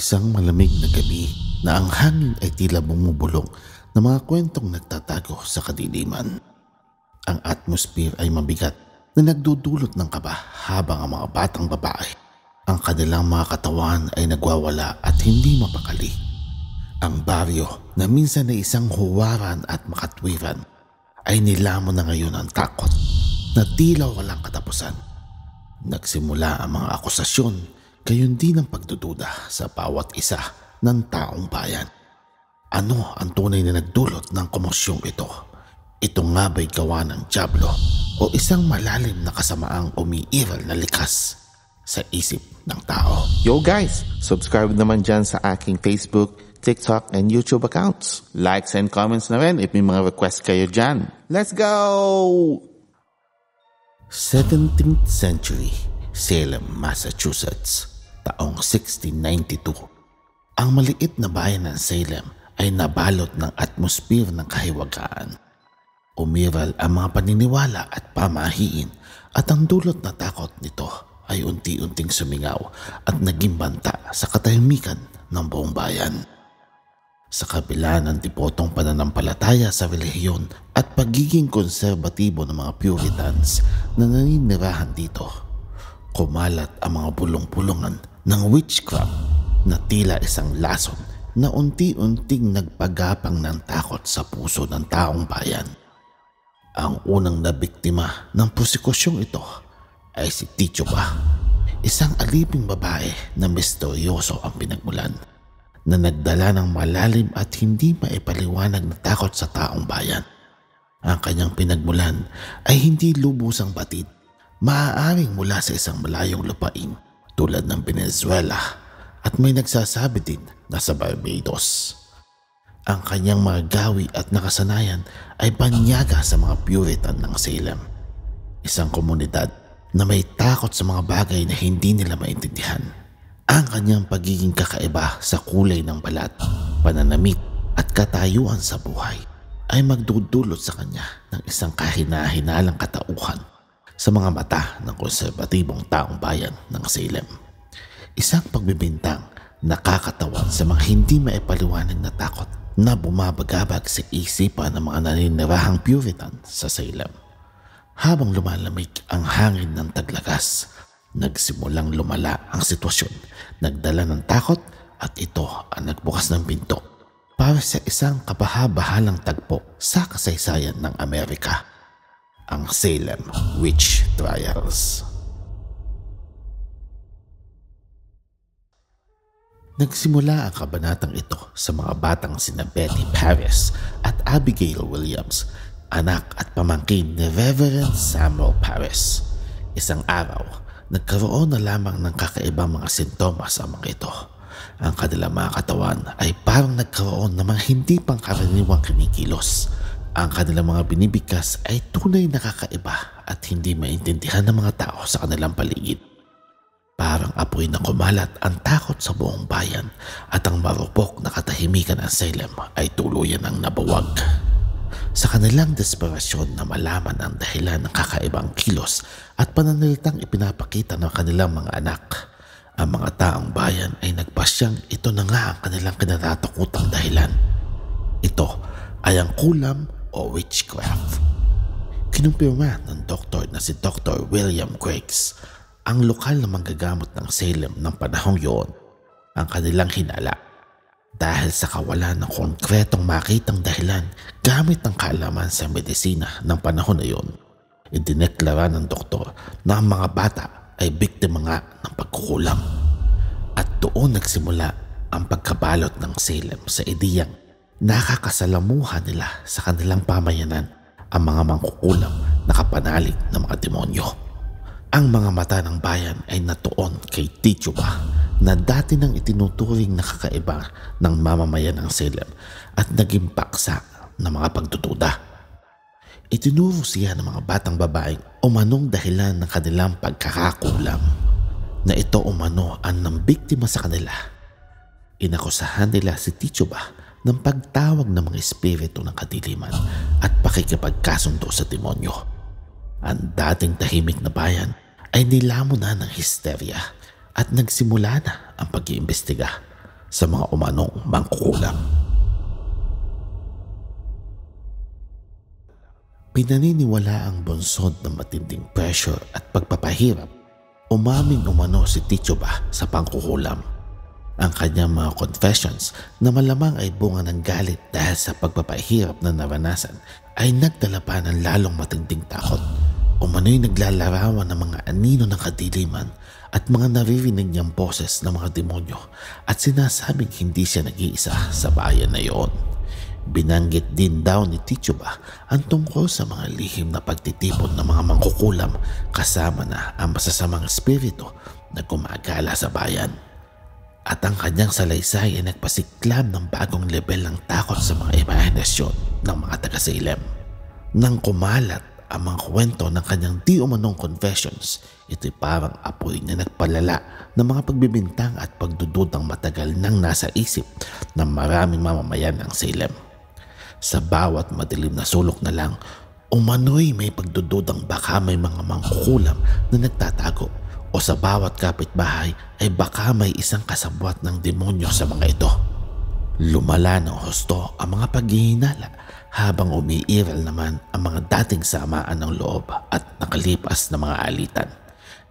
Isang malamig na gabi na ang hangin ay tila bumubulong na mga kwentong nagtatago sa kadiliman. Ang atmosphere ay mabigat na nagdudulot ng kaba habang ang mga batang babae, ang kanilang mga katawan ay nagwawala at hindi mapakali. Ang baryo na minsan ay isang huwaran at makatwiran ay nilamon na ngayon ang takot na tila walang katapusan. Nagsimula ang mga akusasyon, gayon din ang pagdududa sa bawat isa ng taong bayan. Ano ang tunay na nagdulot ng komosyong ito? Ito nga ba'y gawa ng dyablo o isang malalim na kasamaang umiiral na likas sa isip ng tao? Yo guys, subscribe naman dyan sa aking Facebook, TikTok, and YouTube accounts. Likes and comments na rin if may mga request kayo dyan. Let's go! 17th century, Salem, Massachusetts, taong 1692. Ang maliit na bayan ng Salem ay nabalot ng atmosphere ng kahiwagaan. Umiral ang mga paniniwala at pamahiin at ang dulot na takot nito ay unti-unting sumingaw at naging banta sa katahimikan ng buong bayan. Sa kabila ng dipotong pananampalataya sa relihiyon at pagiging konserbatibo ng mga Puritans na naninirahan dito, kumalat ang mga bulong-bulungan ng witchcraft na tila isang lason na unti-unting nagpagapang ng takot sa puso ng taong bayan. Ang unang nabiktima ng prosekusyong ito ay si Tituba, isang aliping babae na misteryoso ang pinagmulan, na nagdala ng malalim at hindi maipaliwanag na takot sa taong bayan. Ang kanyang pinagmulan ay hindi lubusang batid, maaaring mula sa isang malayong lupain tulad ng Venezuela, at may nagsasabi din na sa Barbados. Ang kanyang mga gawi at nakasanayan ay banyaga sa mga Puritan ng Salem, isang komunidad na may takot sa mga bagay na hindi nila maintindihan. Ang kanyang pagiging kakaiba sa kulay ng balat, pananamit at katayuan sa buhay ay magdudulot sa kanya ng isang kahina-hinalang katauhan sa mga mata ng konserbatibong taong bayan ng Salem. Isang pagbibintang nakakatawan sa mga hindi maipaliwanag na takot na bumabagabag sa isipan ng mga naninirahang Puritan sa Salem. Habang lumalamig ang hangin ng taglagas, nagsimulang lumala ang sitwasyon, nagdala ng takot at ito ang nagbukas ng pinto para sa isang kabahabahalang tagpo sa kasaysayan ng Amerika, ang Salem Witch Trials. Nagsimula ang kabanatang ito sa mga batang sina Betty Paris at Abigail Williams, anak at pamangkin ni Reverend Samuel Paris. Isang araw, nagkaroon na lamang ng kakaibang mga sintomas ang mga ito. Ang kanilang mga katawan ay parang nagkaroon ng mga hindi pangkaraniwang kinikilos. Ang kanilang mga binibigkas ay tunay na kakaiba at hindi maintindihan ng mga tao sa kanilang paligid. Parang apoy na kumalat ang takot sa buong bayan at ang marupok na katahimikan ng Salem ay tuluyan ang nabuwag. Sa kanilang desperasyon na malaman ang dahilan ng kakaibang kilos at pananalitang ipinapakita ng kanilang mga anak, ang mga taong bayan ay nagpasyang ito na nga ang kanilang kinatatakutang dahilan. Ito ay ang kulam o witchcraft. Kinumpirma ng doktor na si Dr. William Griggs, ang lokal na manggagamot ng Salem ng panahong yun, ang kanilang hinala. Dahil sa kawalan ng konkretong makitang dahilan gamit ang kaalaman sa medisina ng panahon na yun, idineklara ng doktor na ang mga bata ay biktima nga ng pagkukulam. At doon nagsimula ang pagkabalot ng Salem sa ideyang nakakasalamuhan nila sa kanilang pamayanan ang mga mangkukulam na kapanalig ng mga demonyo. Ang mga mata ng bayan ay natuon kay Tituba na dati nang itinuturing na kakaiba ng mamamayan ng Salem at naging paksa ng mga pagdududa. Itinuro siya ng mga batang babaeng umanong dahilan ng kanilang pagkakakulam, na ito umano ang nambiktima sa kanila. Inakusahan nila si Tituba ng pagtawag ng mga espiritu ng kadiliman at pakikipagkasundo sa demonyo. Ang dating tahimik na bayan ay nilamon na ng histerya at nagsimula na ang pag-iimbestiga. sa mga umanong mangkukulam. Pinaniniwala ang bunsod ng matinding pressure at pagpapahirap. Umamin umano si Tito Ba sa pangkukulam. Ang kanyang mga confessions na malamang ay bunga ng galit dahil sa pagpapahirap na naranasan ay nagdala pa ng lalong matinding takot. Umano'y naglalarawan ng mga anino ng kadiliman at mga naririnig niyang boses ng mga demonyo at sinasabing hindi siya nag-iisa sa bayan na iyon. Binanggit din daw ni Tito Ba ang tungkol sa mga lihim na pagtitipon ng mga mangkukulam kasama na ang masasamang espiritu na gumagala sa bayan. At ang kanyang salaysay ay nagpasiklam ng bagong level ng takot sa mga imahinasyon ng mga taga-Salem. Nang kumalat ang mga kwento ng kanyang di umanong confessions, ito'y parang apoy na nagpalala ng mga pagbibintang at pagdududang matagal nang nasa isip ng maraming mamamayan ng Salem. Sa bawat madilim na sulok na lang, umano'y may pagdududang baka may mga mangkukulam na nagtatago o sa bawat kapitbahay ay baka may isang kasabwat ng demonyo sa mga ito. Lumala ng husto ang mga paghihinala habang umiiral naman ang mga dating samaan ng loob at nakalipas na mga alitan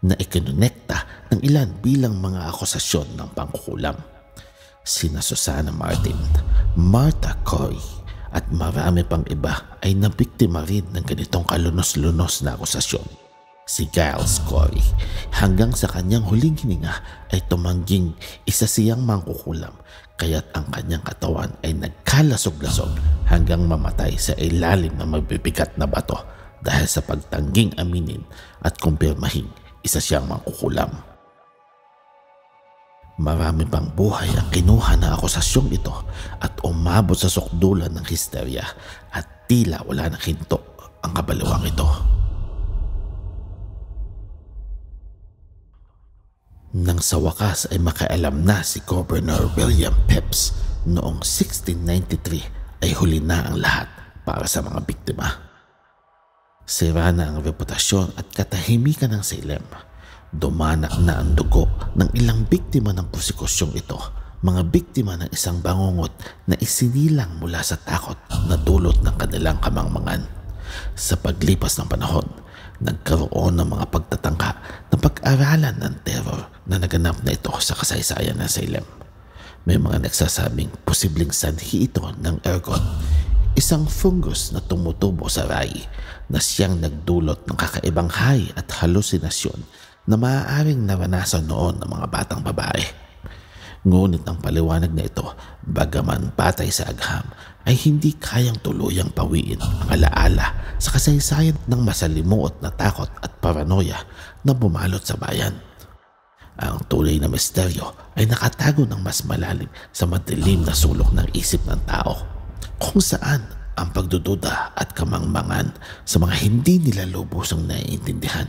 na ikinonekta ng ilan bilang mga akusasyon ng pangkukulam. Sina Susana Martin, Martha Coy at marami pang iba ay nabiktima rin ng ganitong kalunos-lunos na akusasyon. Si Giles Corey hanggang sa kanyang huling hininga ay tumangging isa siyang mangkukulam kaya't ang kanyang katawan ay nagkalasog-lasog hanggang mamatay sa ilalim ng mabibigat na bato dahil sa pagtangging aminin at kumpirmahing isa siyang mangkukulam. Marami pang buhay ang kinuha na akusasyong ito at umabot sa sukdulan ng histerya at tila wala nang hinto ang kabaliwang ito. Nang sa wakas ay makaalam na si Governor William Pepys noong 1693 ay huli na ang lahat para sa mga biktima. Sira na ang reputasyon at katahimikan ng Salem. Dumanak na ang dugo ng ilang biktima ng prosekusyong ito, mga biktima ng isang bangungot na isinilang mula sa takot na dulot ng kanilang kamangmangan. Sa paglipas ng panahon, nagkaroon ng mga pagtatangka na pag-aralan ng terror na naganap na ito sa kasaysayan ng Salem. May mga nagsasabing posibleng sanhi ito ng ergot, isang fungus na tumutubo sa rai na siyang nagdulot ng kakaibang hay at halusinasyon na maaaring naranasan noon ng mga batang babae. Ngunit ang paliwanag na ito, bagaman batay sa agham, ay hindi kayang tuluyang pawiin ang alaala sa kasaysayan ng masalimuot na takot at paranoia na bumalot sa bayan. Ang tunay na misteryo ay nakatago ng mas malalim sa madilim na sulok ng isip ng tao, kung saan ang pagdududa at kamangmangan sa mga hindi nila lubusang naiintindihan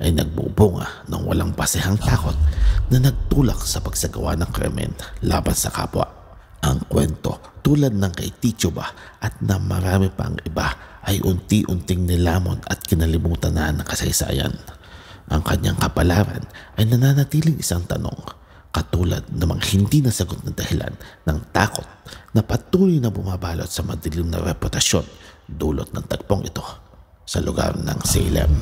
ay nagbubunga ng walang basehang takot na nagtulak sa pagsagawa ng krimen laban sa kapwa. Ang kwento tulad ng kay Tito Ba at na marami pang iba ay unti-unting nilamon at kinalimutan na ng kasaysayan. Ang kanyang kapalaran ay nananatiling isang tanong, katulad ng mga hindi nasagot na dahilan ng takot na patuloy na bumabalot sa madilim na reputasyon dulot ng tagpong ito sa lugar ng Salem.